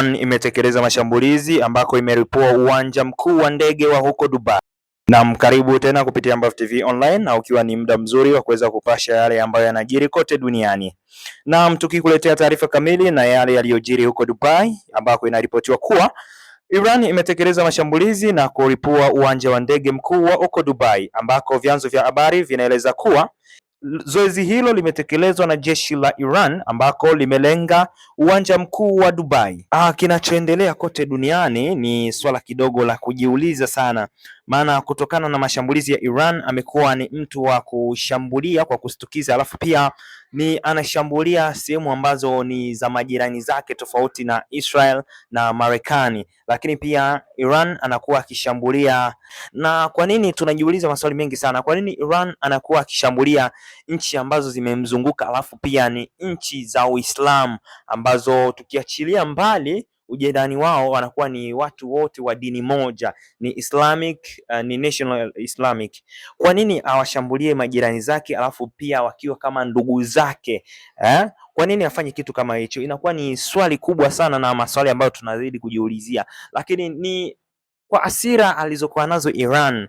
Iran imetekeleza mashambulizi ambako imeripua uwanja mkuu wa ndege wa huko Dubai. Naam, karibu tena kupitia Ambavyo TV Online, na ukiwa ni muda mzuri wa kuweza kupasha yale ambayo yanajiri kote duniani. Naam, tukikuletea taarifa kamili na yale yaliyojiri huko Dubai, ambako inaripotiwa kuwa Iran imetekeleza mashambulizi na kuripua uwanja wa ndege mkuu wa huko Dubai, ambako vyanzo vya habari vinaeleza kuwa zoezi hilo limetekelezwa na jeshi la Iran ambako limelenga uwanja mkuu wa Dubai. Kinachoendelea kote duniani ni swala kidogo la kujiuliza sana, maana kutokana na mashambulizi ya Iran amekuwa ni mtu wa kushambulia kwa kustukiza, alafu pia ni anashambulia sehemu ambazo ni za majirani zake tofauti na Israel na Marekani, lakini pia Iran anakuwa akishambulia. Na kwa nini tunajiuliza maswali mengi sana, kwa nini Iran anakuwa akishambulia nchi ambazo zimemzunguka, alafu pia ni nchi za Uislamu ambazo tukiachilia mbali ujirani wao wanakuwa ni watu wote wa dini moja, ni Islamic, ni National Islamic. Kwa nini awashambulie majirani zake alafu pia wakiwa kama ndugu zake Kwa nini afanye kitu kama hicho? Inakuwa ni swali kubwa sana na maswali ambayo tunazidi kujiulizia, lakini ni kwa hasira alizokuwa nazo Iran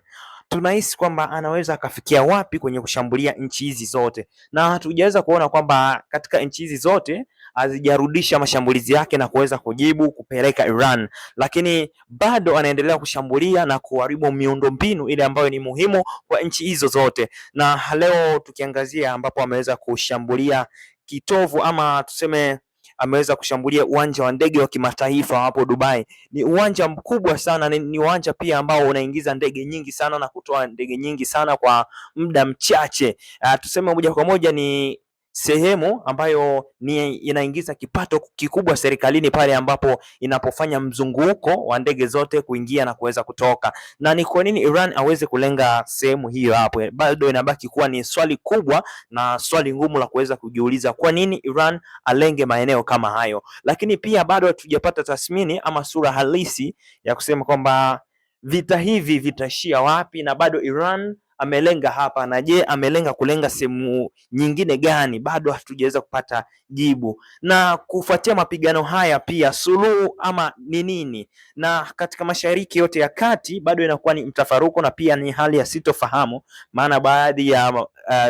tunahisi kwamba anaweza akafikia wapi kwenye kushambulia nchi hizi zote, na hatujaweza kuona kwamba katika nchi hizi zote hazijarudisha mashambulizi yake na kuweza kujibu kupeleka Iran, lakini bado anaendelea kushambulia na kuharibu miundombinu ile ambayo ni muhimu kwa nchi hizo zote. Na leo tukiangazia ambapo ameweza kushambulia kitovu ama tuseme ameweza kushambulia uwanja wa ndege wa kimataifa hapo Dubai. Ni uwanja mkubwa sana, ni uwanja pia ambao unaingiza ndege nyingi sana na kutoa ndege nyingi sana kwa muda mchache. Tuseme moja kwa moja ni sehemu ambayo ni inaingiza kipato kikubwa serikalini pale ambapo inapofanya mzunguko wa ndege zote kuingia na kuweza kutoka. Na ni kwa nini Iran aweze kulenga sehemu hiyo hapo? Bado inabaki kuwa ni swali kubwa na swali ngumu la kuweza kujiuliza, kwa nini Iran alenge maeneo kama hayo? Lakini pia bado hatujapata tathmini ama sura halisi ya kusema kwamba vita hivi vitaishia wapi, na bado Iran amelenga hapa, na je, amelenga kulenga sehemu nyingine gani? Bado hatujaweza kupata jibu. Na kufuatia mapigano haya pia suluhu ama ni nini? Na katika Mashariki yote ya Kati bado inakuwa ni mtafaruko na pia ni hali ya sitofahamu, maana baadhi ya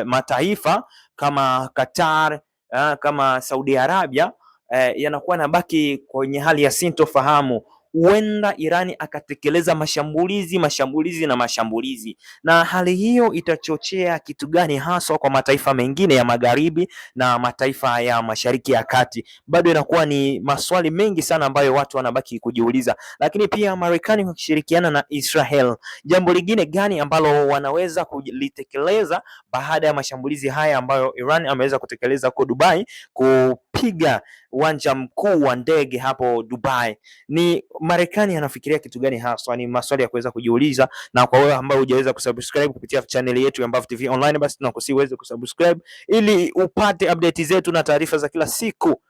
mataifa kama Qatar, kama Saudi Arabia yanakuwa nabaki kwenye hali ya sintofahamu. Huenda Irani akatekeleza mashambulizi, na hali hiyo itachochea kitu gani haswa kwa mataifa mengine ya magharibi na mataifa ya Mashariki ya Kati? Bado inakuwa ni maswali mengi sana ambayo watu wanabaki kujiuliza. Lakini pia Marekani wakishirikiana na Israel, jambo lingine gani ambalo wanaweza kulitekeleza baada ya mashambulizi haya ambayo Iran ameweza kutekeleza huko Dubai, kupiga uwanja mkuu wa ndege hapo Dubai? Ni Marekani anafikiria kitu gani haswa? Ni maswali ya kuweza kujiuliza. Na kwa wewe ambao hujaweza kusubscribe kupitia channel yetu ya Ambavyo TV Online, basi tunakusihi uweze kusubscribe ili upate update zetu na taarifa za kila siku.